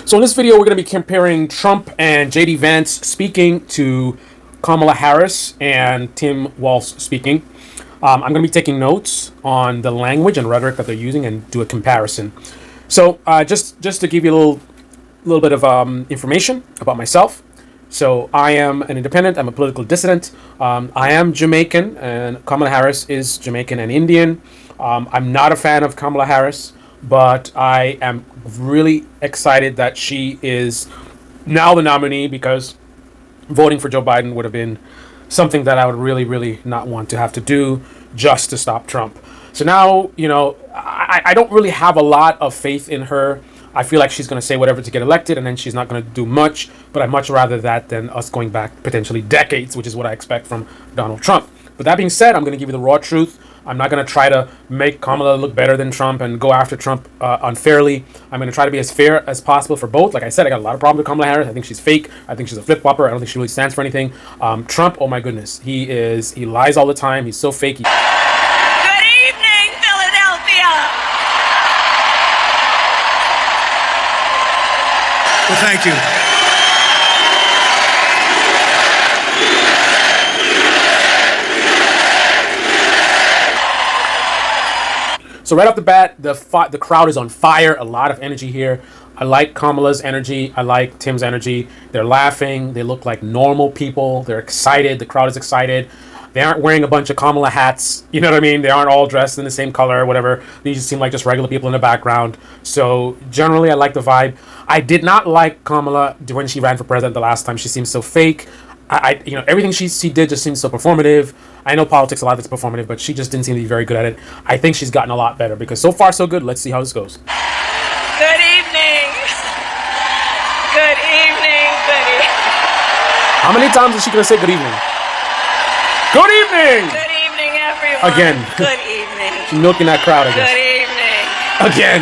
So in this video, we're going to be comparing Trump and JD Vance speaking to Kamala Harris and Tim Walz speaking. I'm going to be taking notes on the language and rhetoric that they're using and do a comparison. So just to give you a little bit of information about myself. So I am an independent. I'm a political dissident. I am Jamaican, and Kamala Harris is Jamaican and Indian. I'm not a fan of Kamala Harris, but I am really excited that she is now the nominee, because voting for Joe Biden would have been something that I would really, really not want to have to do just to stop Trump. So now, I don't really have a lot of faith in her. I feel like she's going to say whatever to get elected, and then she's not going to do much. But I'd much rather that than us going back potentially decades, which is what I expect from Donald Trump. But that being said, I'm going to give you the raw truth. I'm not going to try to make Kamala look better than Trump and go after Trump unfairly. I'm going to try to be as fair as possible for both. Like I said, I got a lot of problems with Kamala Harris. I think she's fake. I think she's a flip-flopper. I don't think she really stands for anything. Trump, oh my goodness. He lies all the time. He's so fake. Good evening, Philadelphia. Well, thank you. So right off the bat, the crowd is on fire. A lot of energy here. I like Kamala's energy. I like Tim's energy. They're laughing. They look like normal people. They're excited. The crowd is excited. They aren't wearing a bunch of Kamala hats. You know what I mean? They aren't all dressed in the same color or whatever. They just seem like just regular people in the background. So generally, I like the vibe. I did not like Kamala when she ran for president the last time. She seems so fake. Everything she did just seems so performative. I know politics, a lot of it's performative, but she just didn't seem to be very good at it. I think she's gotten a lot better, because so far so good. Let's see how this goes. Good evening. Good evening. Good evening. How many times is she going to say good evening? Good evening! Good evening, everyone. Again. Good evening. She's milking that crowd, I guess. Good evening. Again.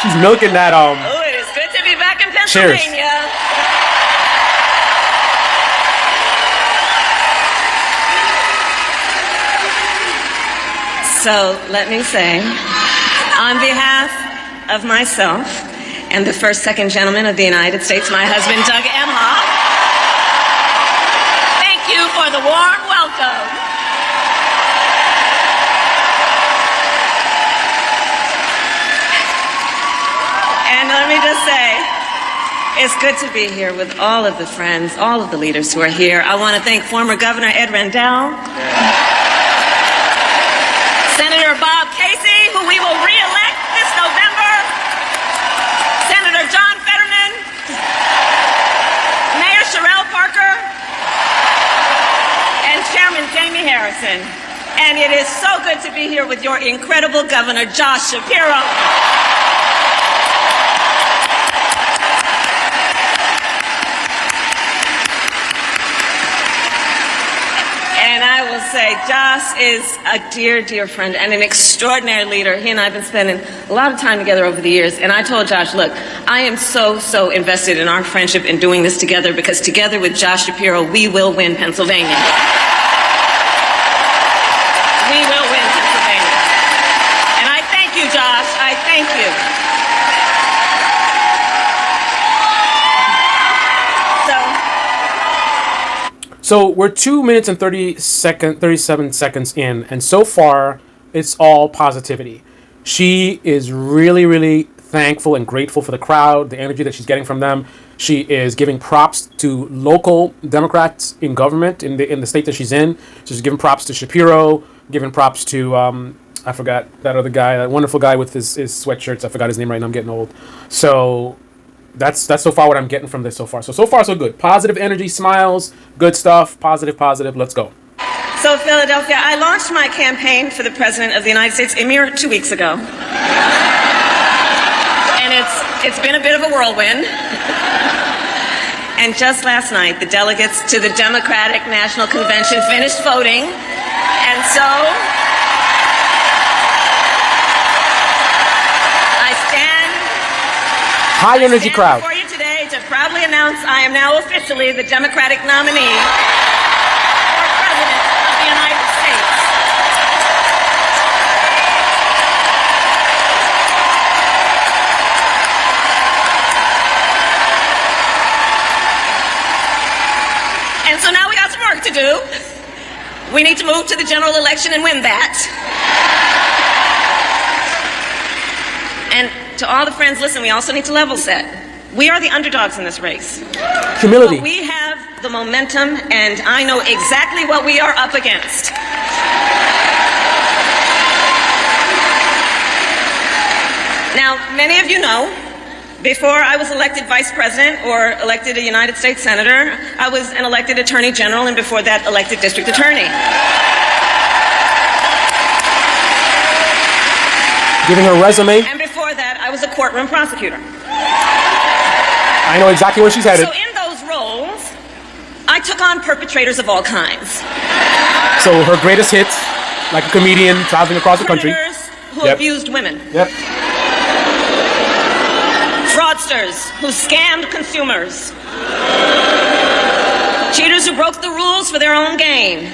She's milking that, Oh, it is good to be back in Cheers. Pennsylvania. So let me say, on behalf of myself and the first second gentleman of the United States, my husband, Doug Emhoff, thank you for the warm welcome. And let me just say, it's good to be here with all of the friends, all of the leaders who are here. I want to thank former Governor Ed Rendell, Senator Bob Casey, who we will re-elect this November, Senator John Fetterman, Mayor Sherelle Parker, and Chairman Jamie Harrison. And it is so good to be here with your incredible Governor, Josh Shapiro. And I will say, Josh is a dear, dear friend and an extraordinary leader. He and I have been spending a lot of time together over the years. And I told Josh, look, I am so invested in our friendship and doing this together, because together with Josh Shapiro, we will win Pennsylvania. We will win Pennsylvania. And I thank you, Josh. I thank you. So we're 2 minutes and 37 seconds in, and so far it's all positivity. She is really, really thankful and grateful for the crowd, the energy that she's getting from them. She is giving props to local Democrats in government in the state that she's in. She's giving props to Shapiro, giving props to I forgot that other guy, that wonderful guy with his sweatshirts. I forgot his name right now. I'm getting old. So that's so far what I'm getting from this so far. So far so good. Positive energy, smiles, good stuff. Positive. Let's go. So Philadelphia, I launched my campaign for the President of the United States a mere 2 weeks ago. And it's been a bit of a whirlwind. And just last night, the delegates to the Democratic National Convention finished voting. And so High energy crowd. For you today to proudly announce I am now officially the Democratic nominee for President of the United States. do. We need to move to the general election and win that. And to all the friends, listen, we also need to level set. We are the underdogs in this race. Humility. But we have the momentum, and I know exactly what we are up against. Now, many of you know, before I was elected vice president or elected a United States senator, I was an elected attorney general, and before that, elected district attorney. Giving her resume. And before that, I was a courtroom prosecutor. I know exactly where she's headed. So in those roles, I took on perpetrators of all kinds. So her greatest hits, like a comedian traveling across the country. Predators who abused women. Yep. Fraudsters who scammed consumers. Cheaters who broke the rules for their own gain.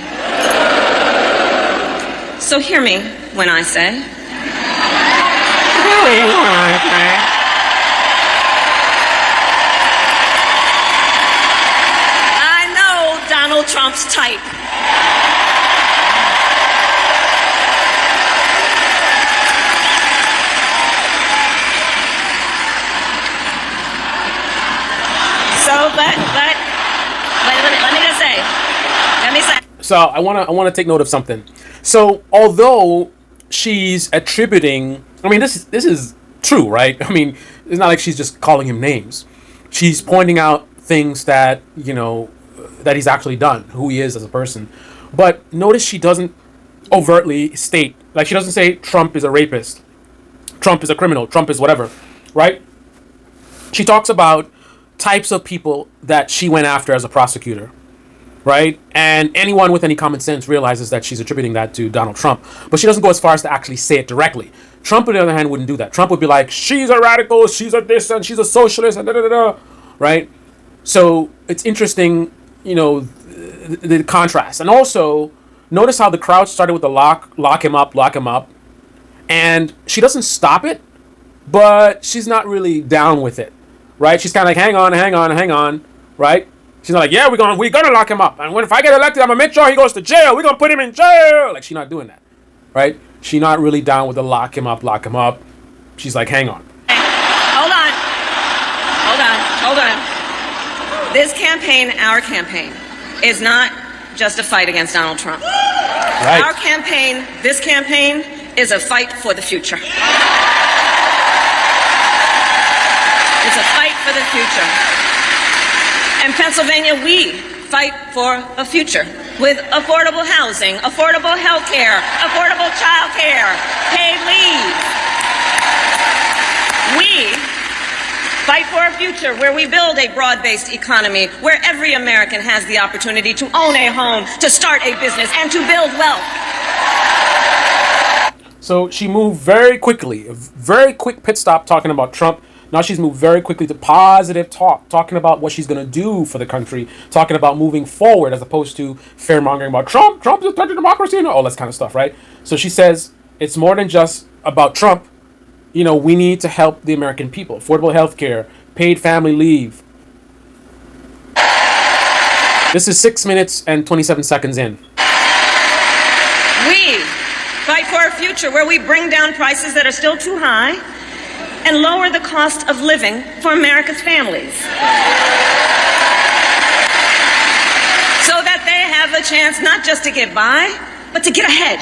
So hear me when I say, I know Donald Trump's type. So, but let me say. So I wanna take note of something. So although she's attributing, I mean this is true, right? I mean it's not like she's just calling him names. She's pointing out things that that he's actually done, who he is as a person. But notice she doesn't overtly state, like she doesn't say Trump is a rapist, Trump is a criminal, Trump is whatever, right? She talks about types of people that she went after as a prosecutor, right? And anyone with any common sense realizes that she's attributing that to Donald Trump. But she doesn't go as far as to actually say it directly. Trump, on the other hand, wouldn't do that. Trump would be like, she's a radical, she's a this, and she's a socialist, and da-da-da-da, right? So it's interesting, the contrast. And also, notice how the crowd started with the lock him up, and she doesn't stop it, but she's not really down with it, right? She's kind of like, hang on, right? She's not like, yeah, we're gonna lock him up, and if I get elected, I'm gonna make sure he goes to jail. We're gonna put him in jail. Like, she's not doing that, right? She's not really down with the lock him up. She's like, hang on. Hold on. This campaign, our campaign, is not just a fight against Donald Trump. Right. Our campaign, this campaign, is a fight for the future. It's a fight for the future. In Pennsylvania, we fight for a future with affordable housing, affordable health care, affordable child care, paid leave. We fight for a future where we build a broad-based economy, where every American has the opportunity to own a home, to start a business, and to build wealth. So she moved very quickly, a very quick pit stop talking about Trump. Now she's moved very quickly to positive talk, talking about what she's going to do for the country, talking about moving forward as opposed to fear-mongering about Trump is a threat to democracy, and all this kind of stuff, right? So she says it's more than just about Trump. We need to help the American people. Affordable health care, paid family leave. This is 6 minutes and 27 seconds in. We fight for a future where we bring down prices that are still too high and lower the cost of living for America's families, so that they have a chance not just to get by, but to get ahead.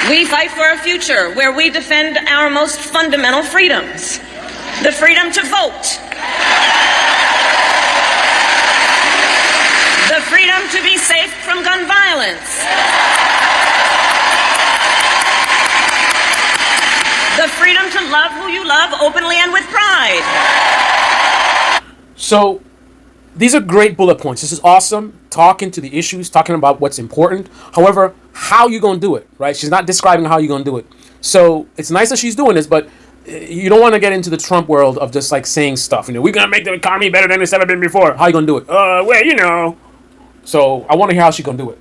We fight for a future where we defend our most fundamental freedoms, the freedom to vote, the freedom to be safe from gun violence, the freedom to love who you love openly and with pride. So these are great bullet points. This is awesome. Talking to the issues, talking about what's important. However, how you going to do it, right? She's not describing how you're going to do it. So it's nice that she's doing this, but you don't want to get into the Trump world of just like saying stuff. We're going to make the economy better than it's ever been before. How you going to do it? So I want to hear how she's going to do it.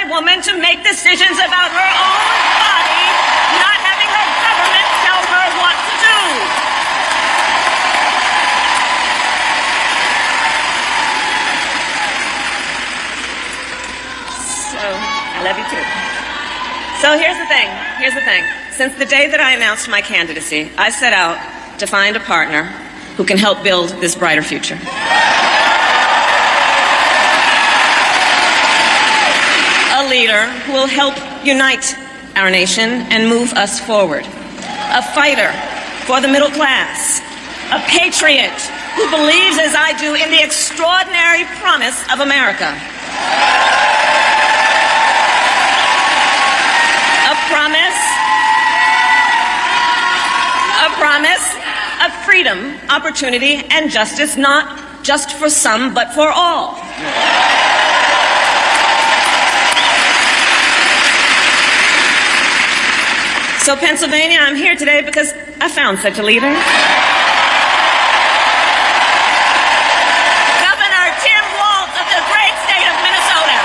Woman to make decisions about her own body, not having her government tell her what I love you too. So here's the thing. Here's the thing. Since the day that I announced my candidacy, I set out to find a partner who can help build this brighter future. A leader who will help unite our nation and move us forward. A fighter for the middle class. A patriot who believes, as I do, in the extraordinary promise of America. A promise of freedom, opportunity, and justice, not just for some, but for all. So, Pennsylvania, I'm here today because I found such a leader. Governor Tim Walz of the great state of Minnesota.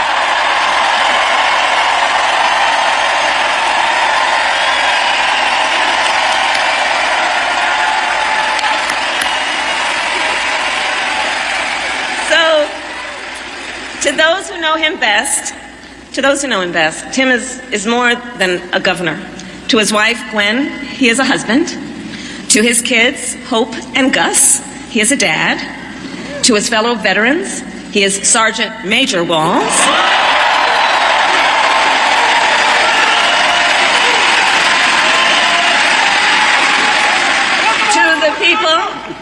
So, to those who know him best, Tim is more than a governor. To his wife, Gwen, he is a husband. To his kids, Hope and Gus, he is a dad. To his fellow veterans, he is Sergeant Major Walz.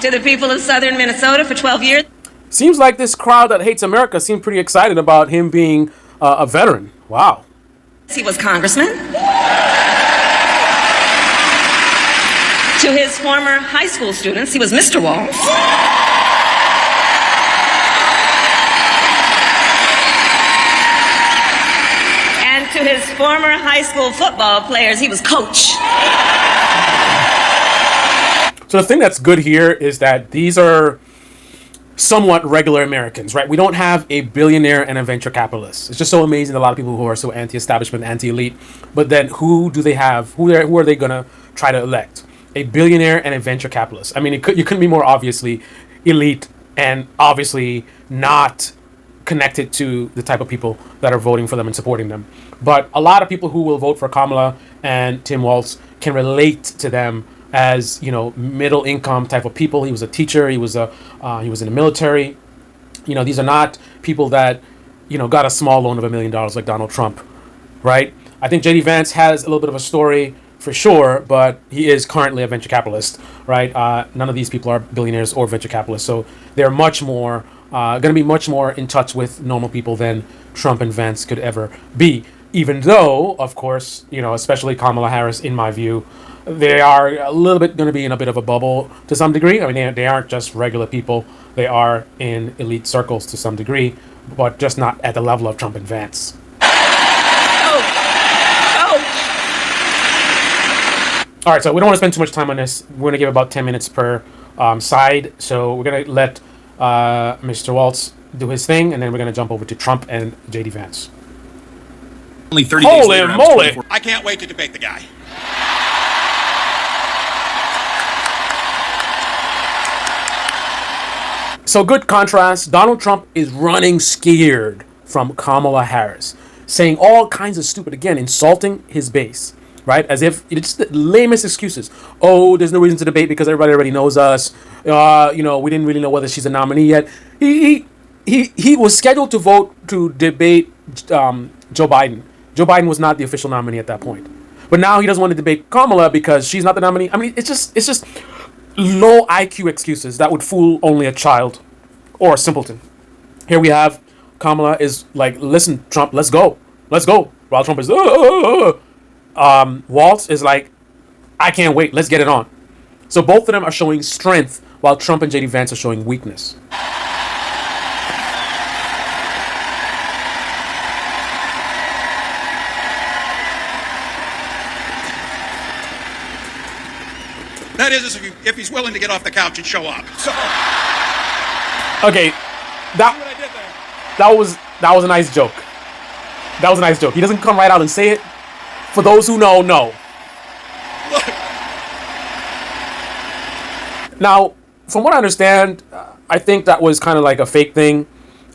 To the people of southern Minnesota for 12 years. Seems like this crowd that hates America seemed pretty excited about him being a veteran. Wow. He was congressman. To his former high school students, he was Mr. Walz. And to his former high school football players, he was coach. So the thing that's good here is that these are somewhat regular Americans, right? We don't have a billionaire and a venture capitalist. It's just so amazing, a lot of people who are so anti-establishment, anti-elite. But then who do they have? Who are they going to try to elect? A billionaire and a venture capitalist. I mean, you couldn't be more obviously elite and obviously not connected to the type of people that are voting for them and supporting them. But a lot of people who will vote for Kamala and Tim Walz can relate to them as, you know, middle income type of people. He was a teacher. He was in the military. You know, these are not people that, you know, got a small loan of $1 million like Donald Trump, right? I think JD Vance has a little bit of a story for sure, but he is currently a venture capitalist, right? None of these people are billionaires or venture capitalists, so they're much more going to be much more in touch with normal people than Trump and Vance could ever be. Even though, of course, you know, especially Kamala Harris, in my view, they are a little bit going to be in a bit of a bubble to some degree. I mean, they aren't just regular people; they are in elite circles to some degree, but just not at the level of Trump and Vance. All right, so we don't want to spend too much time on this. We're going to give about 10 minutes per side. So we're going to let Mr. Walz do his thing, and then we're going to jump over to Trump and J.D. Vance. Only 30 days later, moly! I can't wait to debate the guy. So good contrast. Donald Trump is running scared from Kamala Harris, saying all kinds of stupid, again, insulting his base. Right? As if it's the lamest excuses. Oh, there's no reason to debate because everybody already knows us. You know, we didn't really know whether she's a nominee yet. He was scheduled to vote to debate Joe Biden. Joe Biden was not the official nominee at that point. But now he doesn't want to debate Kamala because she's not the nominee. I mean, it's just low IQ excuses that would fool only a child or a simpleton. Here we have Kamala is like, listen, Trump, let's go. While Trump is, Walz is like, I can't wait. Let's get it on. So both of them are showing strength while Trump and J.D. Vance are showing weakness. That is, if he's willing to get off the couch and show up. So, okay, that was a nice joke. That was a nice joke. He doesn't come right out and say it. For those who know, no. Look. Now, from what I understand, I think that was kind of like a fake thing.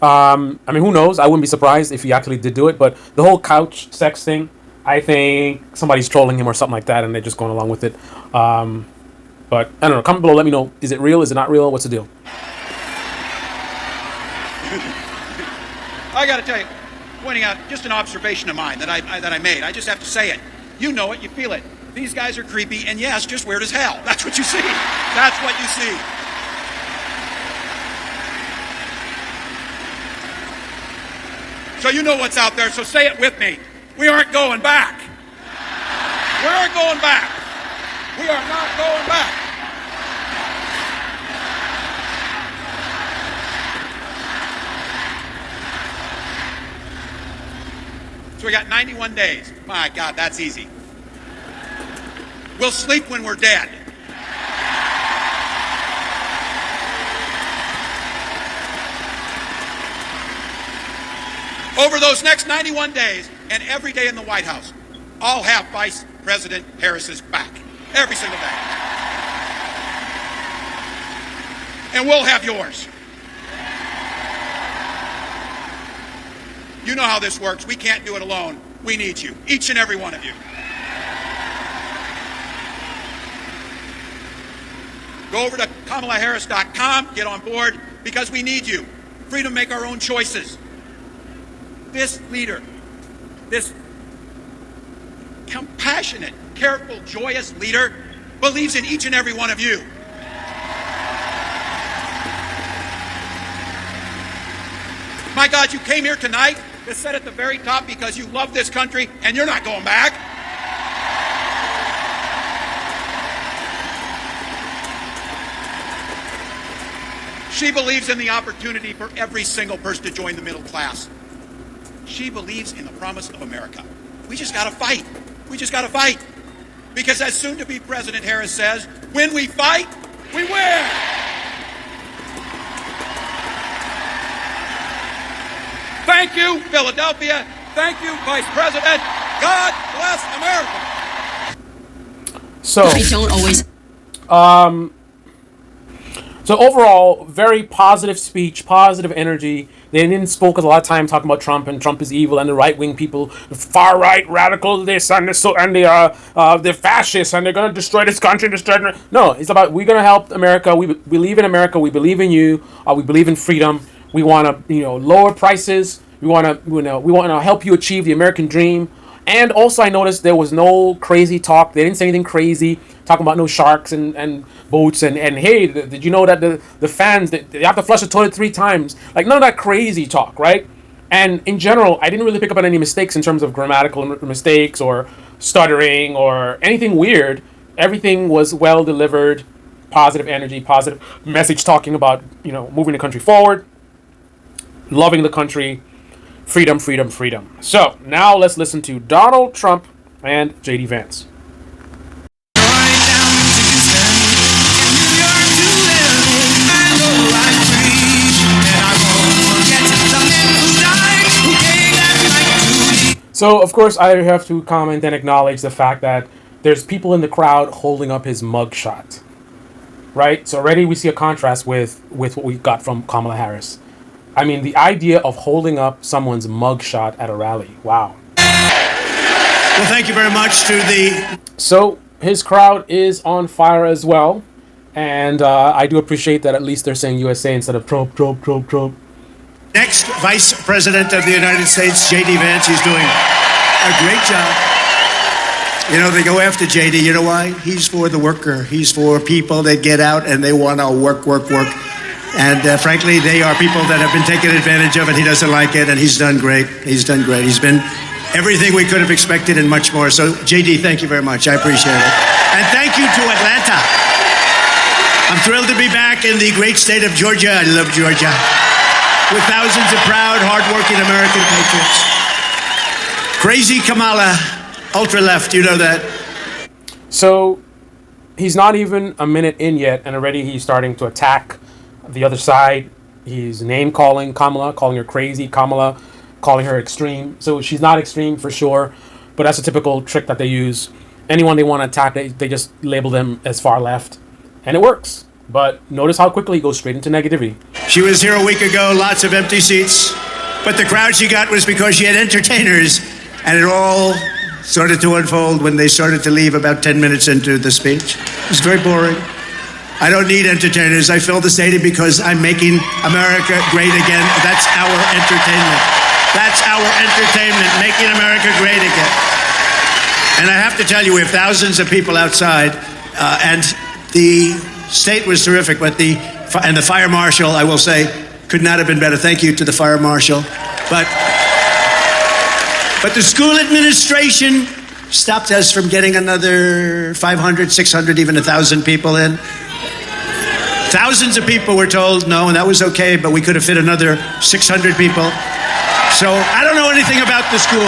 I mean, who knows? I wouldn't be surprised if he actually did do it. But the whole couch sex thing, I think somebody's trolling him or something like that, and they're just going along with it. But I don't know. Comment below. Let me know. Is it real? Is it not real? What's the deal? I got to tell you, pointing out just an observation of mine that I made. I just have to say it. You know it. You feel it. These guys are creepy, and yes, just weird as hell. That's what you see. That's what you see. So you know what's out there, so say it with me. We aren't going back. We aren't going back. We are not going back. So we got 91 days. My God, that's easy. We'll sleep when we're dead. Over those next 91 days, and every day in the White House, I'll have Vice President Harris's back. Every single day. And we'll have yours. You know how this works. We can't do it alone. We need you. Each and every one of you. Go over to KamalaHarris.com, get on board, because we need you. Freedom to make our own choices. This leader, this compassionate, careful, joyous leader, believes in each and every one of you. My God, you came here tonight to sit at the very top because you love this country and you're not going back. She believes in the opportunity for every single person to join the middle class. She believes in the promise of America. We just got to fight. We just got to fight. Because as soon-to-be President Harris says, when we fight, we win. Thank you, Philadelphia. Thank you, Vice President. God bless America. So, I don't always. So overall, very positive speech, positive energy. They didn't spoke a lot of time talking about Trump and Trump is evil and the right wing people, far right radical this and this and they're fascists and they're gonna destroy this country. No, it's about we're gonna help America. We believe in America. We believe in you. We believe in freedom. We want to lower prices. We want to we want to help you achieve the American dream. And also, I noticed there was no crazy talk. They didn't say anything crazy, talking about no sharks and boats. And hey, did you know that the fans, they have to flush the toilet 3 times? Like, none of that crazy talk, right? And in general, I didn't really pick up on any mistakes in terms of grammatical mistakes or stuttering or anything weird. Everything was well delivered, positive energy, positive message talking about, moving the country forward, loving the country, freedom, freedom, freedom. So now let's listen to Donald Trump and JD Vance. So of course I have to comment and acknowledge the fact that there's people in the crowd holding up his mugshot. Right? So already we see a contrast with what we got from Kamala Harris. I mean, the idea of holding up someone's mugshot at a rally. Wow. Well, thank you very much to the... So his crowd is on fire as well. And I do appreciate that at least they're saying USA instead of Trump, Trump, Trump, Trump. Next Vice President of the United States, J.D. Vance. He's doing a great job. They go after J.D. You know why? He's for the worker. He's for people that get out and they want to work. And frankly, they are people that have been taken advantage of, and he doesn't like it, and he's done great. He's done great. He's been everything we could have expected and much more. So, JD, thank you very much. I appreciate it. And thank you to Atlanta. I'm thrilled to be back in the great state of Georgia. I love Georgia. With thousands of proud, hardworking American patriots. Crazy Kamala, ultra-left, you know that. So, he's not even a minute in yet, and already he's starting to attack the other side. He's name-calling Kamala, calling her crazy. Kamala, calling her extreme. So she's not extreme for sure, but that's a typical trick that they use. Anyone they want to attack, they just label them as far left, and it works. But notice how quickly he goes straight into negativity. She was here a week ago, lots of empty seats. But the crowd she got was because she had entertainers, and it all started to unfold when they started to leave about 10 minutes into the speech. It was very boring. I don't need entertainers. I fill the stadium because I'm making America great again. That's our entertainment. That's our entertainment, making America great again. And I have to tell you, we have thousands of people outside, and the state was terrific, but the fire marshal, I will say, could not have been better. Thank you to the fire marshal. But the school administration stopped us from getting another 500, 600, even 1,000 people in. Thousands of people were told no, and that was okay, but we could have fit another 600 people. So I don't know anything about the school.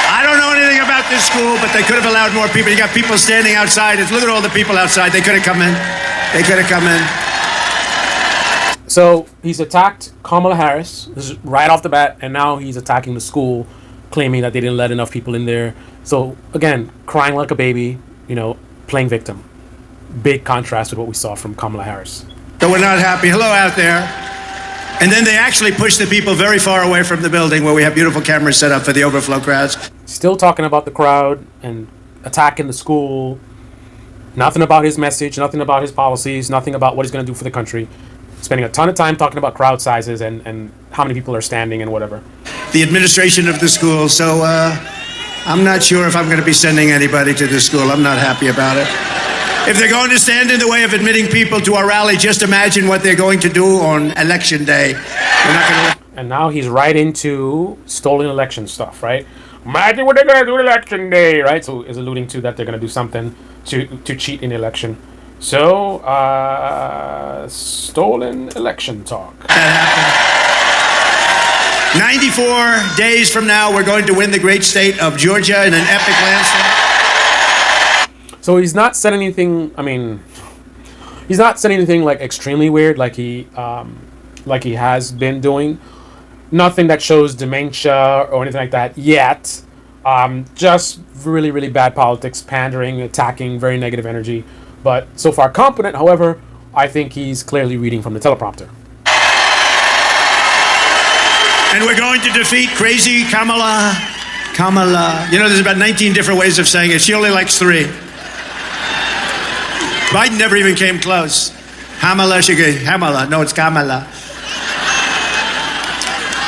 I don't know anything about this school, but they could have allowed more people. You got people standing outside. Look at all the people outside. They could have come in. They could have come in. So he's attacked Kamala Harris. This is right off the bat, and now he's attacking the school, claiming that they didn't let enough people in there. So again, crying like a baby, playing victim. Big contrast with what we saw from Kamala Harris. So we're not happy. Hello out there. And then they actually push the people very far away from the building where we have beautiful cameras set up for the overflow crowds. Still talking about the crowd and attacking the school. Nothing about his message, nothing about his policies, nothing about what he's going to do for the country. Spending a ton of time talking about crowd sizes and how many people are standing and whatever. The administration of the school. So I'm not sure if I'm going to be sending anybody to the school. I'm not happy about it. If they're going to stand in the way of admitting people to our rally, just imagine what they're going to do on election day. They're not going to... And now he's right into stolen election stuff, right? Imagine what they're going to do election day, right? So is alluding to that they're going to do something to cheat in the election. So, stolen election talk. 94 days from now, we're going to win the great state of Georgia in an epic landslide. So he's not said anything. He's not said anything like extremely weird, like he has been doing. Nothing that shows dementia or anything like that yet. Just really, really bad politics, pandering, attacking, very negative energy. But so far competent. However, I think he's clearly reading from the teleprompter. And we're going to defeat crazy Kamala. There's about 19 different ways of saying it. She only likes 3. Biden never even came close. Hamala. No, it's Kamala.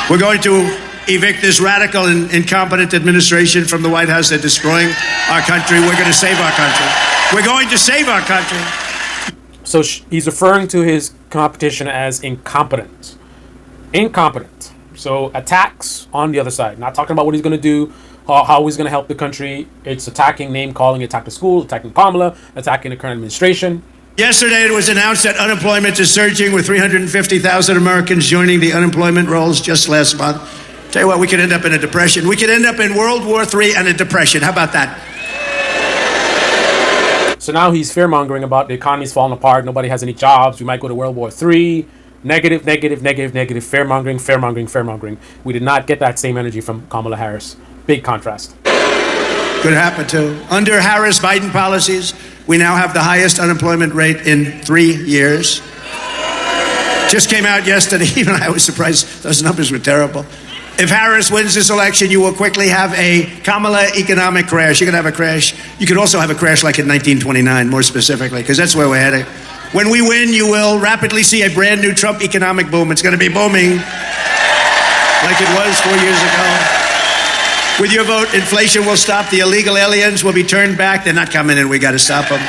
We're going to evict this radical and incompetent administration from the White House. They're destroying our country. We're going to save our country. We're going to save our country. So he's referring to his competition as incompetent. Incompetent. So attacks on the other side. Not talking about what he's going to do, how he's going to help the country. It's attacking, name-calling, attack the school, attacking Kamala, attacking the current administration. Yesterday, it was announced that unemployment is surging with 350,000 Americans joining the unemployment rolls just last month. Tell you what, we could end up in a depression. We could end up in World War III and a depression. How about that? So now he's fear-mongering about the economy's falling apart. Nobody has any jobs. We might go to World War III. Negative, fear-mongering. We did not get that same energy from Kamala Harris. Big contrast. Could happen too. Under Harris-Biden policies, we now have the highest unemployment rate in 3 years. Just came out yesterday. Even I was surprised. Those numbers were terrible. If Harris wins this election, you will quickly have a Kamala economic crash. You're going to have a crash. You could also have a crash like in 1929, more specifically, because that's where we're heading. When we win, you will rapidly see a brand new Trump economic boom. It's going to be booming like it was 4 years ago. With your vote, inflation will stop. The illegal aliens will be turned back. They're not coming in. We got to stop them.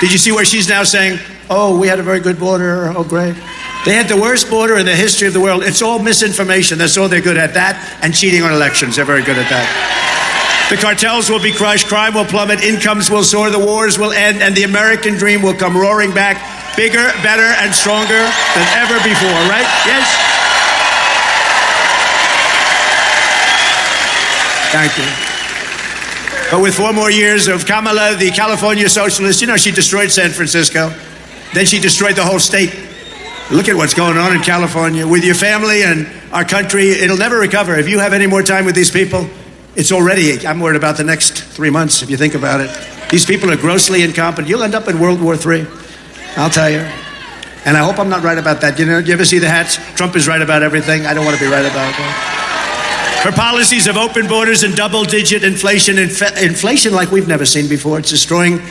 Did you see where she's now saying, oh, we had a very good border. Oh, great. They had the worst border in the history of the world. It's all misinformation. That's all they're good at, that and cheating on elections. They're very good at that. The cartels will be crushed. Crime will plummet. Incomes will soar. The wars will end. And the American dream will come roaring back bigger, better, and stronger than ever before, right? Yes? Thank you. But with 4 more years of Kamala, the California socialist, she destroyed San Francisco. Then she destroyed the whole state. Look at what's going on in California. With your family and our country, it'll never recover. If you have any more time with these people, it's already, I'm worried about the next 3 months, if you think about it. These people are grossly incompetent. You'll end up in World War III. I'll tell you. And I hope I'm not right about that. You ever see the hats? Trump is right about everything. I don't want to be right about that. Her policies of open borders and double-digit inflation, inflation like we've never seen before. It's destroying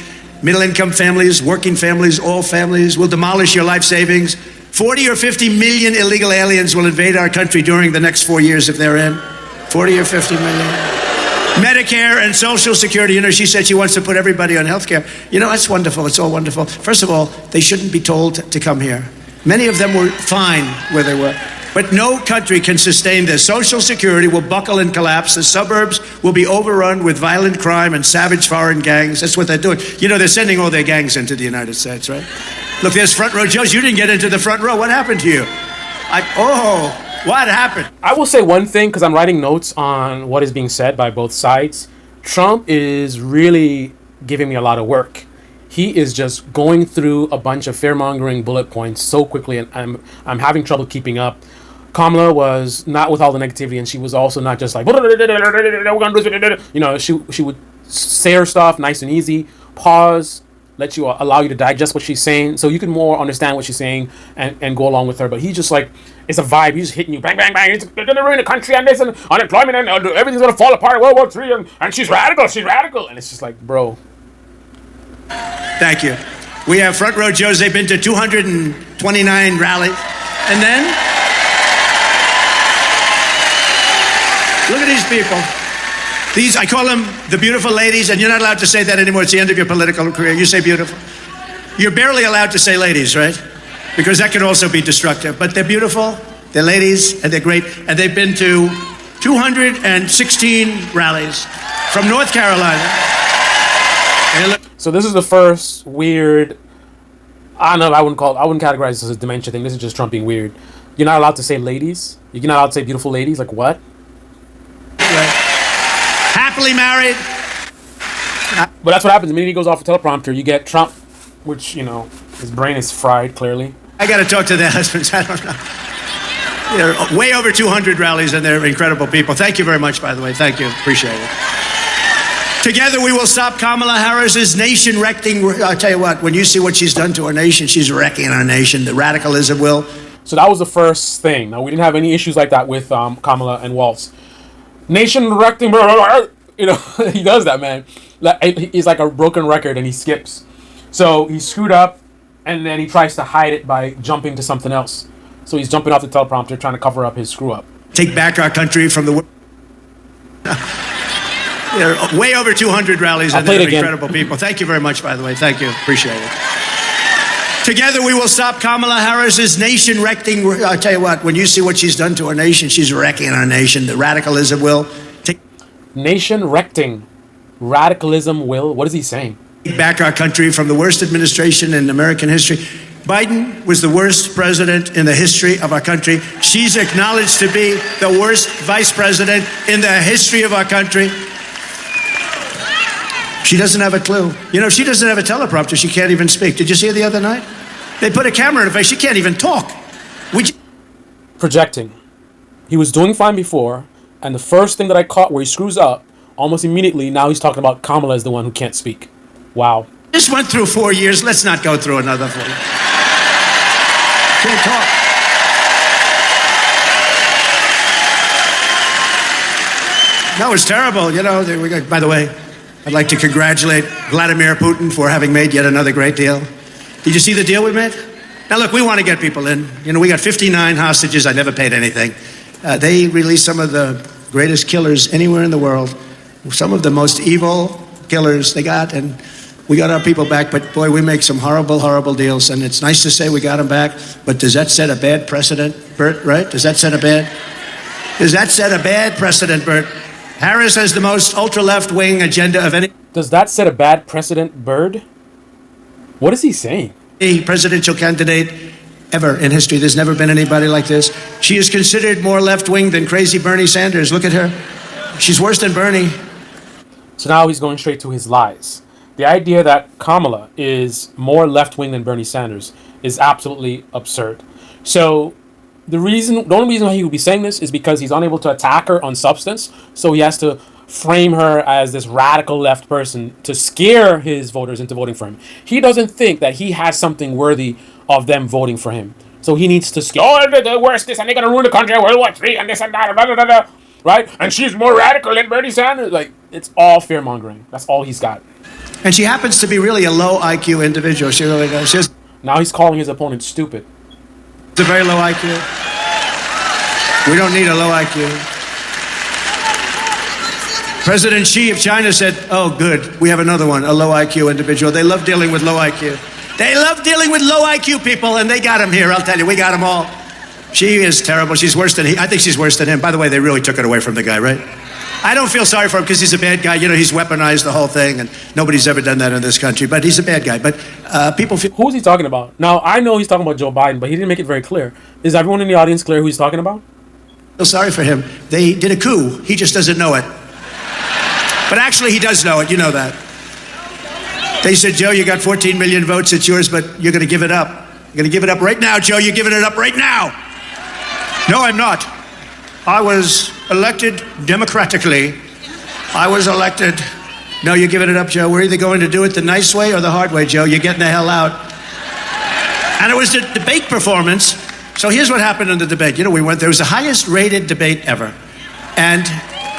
middle-income families, working families, all families. Will demolish your life savings. 40 or 50 million illegal aliens will invade our country during the next 4 years if they're in. 40 or 50 million. Medicare and Social Security. She said she wants to put everybody on health care. That's wonderful. It's all wonderful. First of all, they shouldn't be told to come here. Many of them were fine where they were. But no country can sustain this. Social Security will buckle and collapse. The suburbs will be overrun with violent crime and savage foreign gangs. That's what they're doing. They're sending all their gangs into the United States, right? Look, there's front row Joes. You didn't get into the front row. What happened to you? What happened? I will say one thing, because I'm writing notes on what is being said by both sides. Trump is really giving me a lot of work. He is just going through a bunch of fear-mongering bullet points so quickly, and I'm having trouble keeping up. Kamala was not with all the negativity, and she was also not just like, she would say her stuff nice and easy, pause, allow you to digest what she's saying, so you can more understand what she's saying and go along with her. But he's just like, it's a vibe. He's just hitting you, bang, bang, bang. They're gonna ruin the country, and this, and unemployment, and everything's gonna fall apart. World War III, and she's radical, and it's just like, bro. Thank you. We have front row Joes. They've been to 229 rallies, and then look at these people. I call them the beautiful ladies, and you're not allowed to say that anymore. It's the end of your political career. You say beautiful. You're barely allowed to say ladies, right? Because that can also be destructive. But they're beautiful, they're ladies, and they're great. And they've been to 216 rallies from North Carolina. So this is the first weird, I don't know, I wouldn't categorize this as a dementia thing. This is just Trump being weird. You're not allowed to say ladies? You're not allowed to say beautiful ladies? Like what? Happily married. But that's what happens. The minute he goes off a teleprompter, you get Trump, which, his brain is fried, clearly. I got to talk to their husbands. I don't know. They're way over 200 rallies, and they're incredible people. Thank you very much, by the way. Thank you. Appreciate it. Together we will stop Kamala Harris's nation-wrecking. I'll tell you what, when you see what she's done to our nation, she's wrecking our nation. The radicalism will. So that was the first thing. Now, we didn't have any issues like that with Kamala and Walz. Nation-wrecking, he does that, man. He's like a broken record, and he skips. So he screwed up, and then he tries to hide it by jumping to something else. So he's jumping off the teleprompter, trying to cover up his screw-up. Take back our country from the... They're way over 200 rallies, and they're incredible people. Thank you very much, by the way. Thank you. Appreciate it. Together we will stop Kamala Harris's nation-wrecking... I'll tell you what, when you see what she's done to our nation, she's wrecking our nation. The radicalism will... Nation-wrecking. Radicalism will... What is he saying? Take back our country from the worst administration in American history. Biden was the worst president in the history of our country. She's acknowledged to be the worst vice president in the history of our country. She doesn't have a clue. She doesn't have a teleprompter. She can't even speak. Did you see her the other night? They put a camera in her face. She can't even talk. Projecting. He was doing fine before, and the first thing that I caught where he screws up, almost immediately, now he's talking about Kamala as the one who can't speak. Wow. Just went through 4 years. Let's not go through another 4 years. Can't talk. No, it's terrible. By the way, I'd like to congratulate Vladimir Putin for having made yet another great deal. Did you see the deal we made? Now, look, we want to get people in. We got 59 hostages. I never paid anything. They released some of the greatest killers anywhere in the world. Some of the most evil killers they got, and we got our people back. But, boy, we make some horrible, horrible deals, and it's nice to say we got them back. But does that set a bad precedent, Bert, right? Does that set a bad precedent, Bert? Harris has the most ultra-left-wing agenda of any... Does that set a bad precedent, Bird? What is he saying? Presidential candidate ever in history. There's never been anybody like this. She is considered more left-wing than crazy Bernie Sanders. Look at her. She's worse than Bernie. So now he's going straight to his lies. The idea that Kamala is more left-wing than Bernie Sanders is absolutely absurd. So the only reason why he would be saying this is because he's unable to attack her on substance. So he has to frame her as this radical left person to scare his voters into voting for him. He doesn't think that he has something worthy of them voting for him. So he needs to scare, oh, the worst this, and they're going to ruin the country, World War III, and this and that, blah, blah, blah, blah, right? And she's more radical than Bernie Sanders. Like, it's all fear-mongering. That's all he's got. And she happens to be really a low IQ individual. She really does. She's Now he's calling his opponent stupid. a very low IQ. We don't need a low IQ. President Xi of China said, oh, good, we have another one, a low IQ individual. They love dealing with low IQ. They love dealing with low IQ people, and they got him here, I'll tell you. We got them all. She is terrible. She's worse than he. I think she's worse than him. By the way, they really took it away from the guy, right? I don't feel sorry for him because he's a bad guy. You know, he's weaponized the whole thing, and nobody's ever done that in this country. But he's a bad guy. But people feel... Who's he talking about? Now, I know he's talking about Joe Biden, but he didn't make it very clear. Is everyone in the audience clear who he's talking about? Feel sorry for him. They did a coup. He just doesn't know it. But actually, he does know it. You know that. They said, Joe, you got 14 million votes. It's yours, but you're going to give it up. You're going to give it up right now, Joe. You're giving it up right now. No, I'm not. I was elected democratically. I was elected. No, you're giving it up, Joe. We're either going to do it the nice way or the hard way, Joe. You're getting the hell out. And it was the debate performance. So here's what happened in the debate. You know, there was the highest rated debate ever, and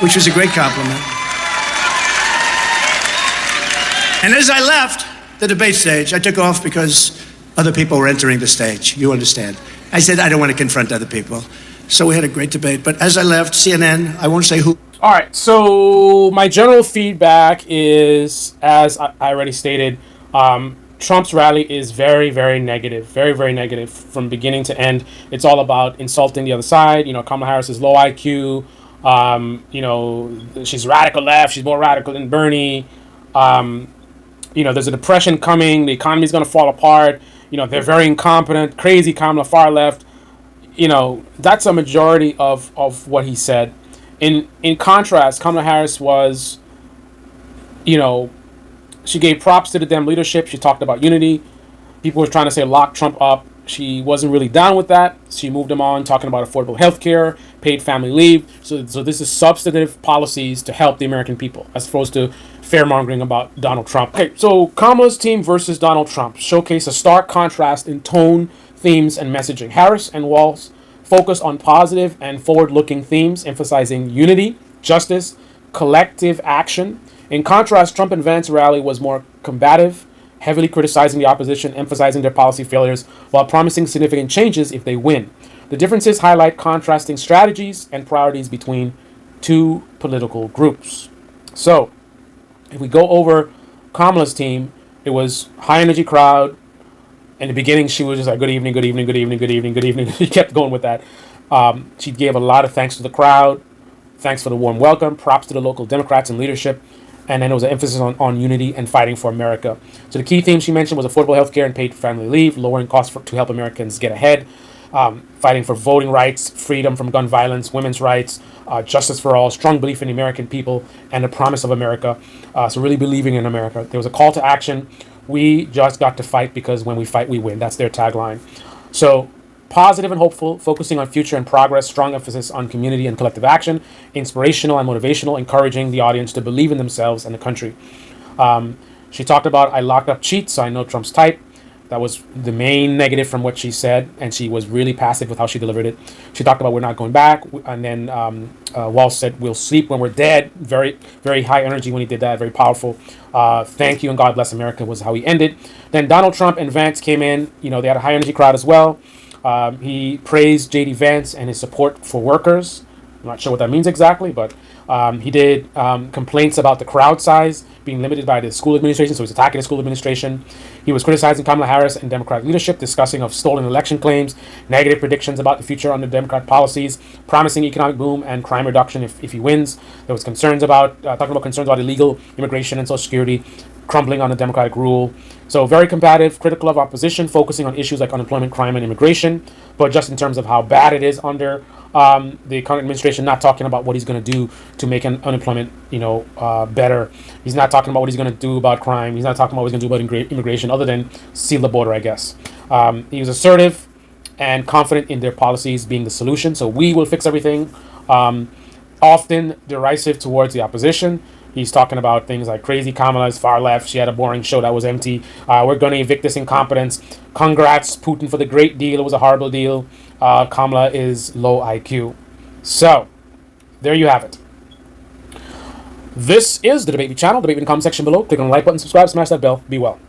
which was a great compliment. And as I left the debate stage, I took off because other people were entering the stage. You understand. I said, I don't want to confront other people. So we had a great debate. But as I left CNN, I won't say who. All right. So my general feedback is, as I already stated, Trump's rally is very, very negative. Very, very negative from beginning to end. It's all about insulting the other side. You know, Kamala Harris is low IQ. You know, she's radical left. She's more radical than Bernie. You know, there's a depression coming. The economy's going to fall apart. You know, they're very incompetent, crazy Kamala, far left. You know, that's a majority of what he said. In contrast, Kamala Harris was, you know, she gave props to the Dem leadership. She talked about unity. People were trying to say lock Trump up. She wasn't really down with that. She moved him on, talking about affordable health care, paid family leave. So this is substantive policies to help the American people, as opposed to fear-mongering about Donald Trump. Okay, so Kamala's team versus Donald Trump showcase a stark contrast in tone, themes, and messaging. Harris and Walz focused on positive and forward-looking themes, emphasizing unity, justice, collective action. In contrast, Trump and Vance rally was more combative, heavily criticizing the opposition, emphasizing their policy failures, while promising significant changes if they win. The differences highlight contrasting strategies and priorities between two political groups. So, if we go over Kamala's team, it was high-energy crowd. In the beginning, she was just like, good evening, good evening, good evening, good evening, good evening. She kept going with that. She gave a lot of thanks to the crowd, thanks for the warm welcome, props to the local Democrats and leadership, and then there was an emphasis on unity and fighting for America. So the key themes she mentioned was affordable health care and paid family leave, lowering costs to help Americans get ahead, fighting for voting rights, freedom from gun violence, women's rights, justice for all, strong belief in the American people, and the promise of America. So really believing in America. There was a call to action. We just got to fight because when we fight, we win. That's their tagline. So positive and hopeful, focusing on future and progress, strong emphasis on community and collective action, inspirational and motivational, encouraging the audience to believe in themselves and the country. She talked about, I locked up cheats, so I know Trump's type. That was the main negative from what she said, and she was really passive with how she delivered it. She talked about we're not going back, and then Walz said we'll sleep when we're dead. Very, very high energy when he did that, very powerful. Thank you and God bless America was how he ended. Then Donald Trump and Vance came in. You know, they had a high energy crowd as well. He praised J.D. Vance and his support for workers. I'm not sure what that means exactly, but he did complaints about the crowd size being limited by the school administration, so he's attacking the school administration. He was criticizing Kamala Harris and Democratic leadership, discussing of stolen election claims, negative predictions about the future under Democrat policies, promising economic boom and crime reduction if he wins. There was concerns about, talking about concerns about illegal immigration and Social Security, crumbling on the Democratic rule. So very combative, critical of opposition, focusing on issues like unemployment, crime, and immigration, but just in terms of how bad it is under the current administration, not talking about what he's going to do to make unemployment, better. He's not talking about what he's going to do about crime. He's not talking about what he's going to do about immigration, other than seal the border, I guess. He was assertive and confident in their policies being the solution. So we will fix everything. often derisive towards the opposition. He's talking about things like crazy Kamala is far left. She had a boring show that was empty. We're going to evict this incompetence. Congrats, Putin, for the great deal. It was a horrible deal. Kamala is low IQ. So, there you have it. This is the Debate Me channel. Debate Me in the comment section below. Click on the like button, subscribe, smash that bell. Be well.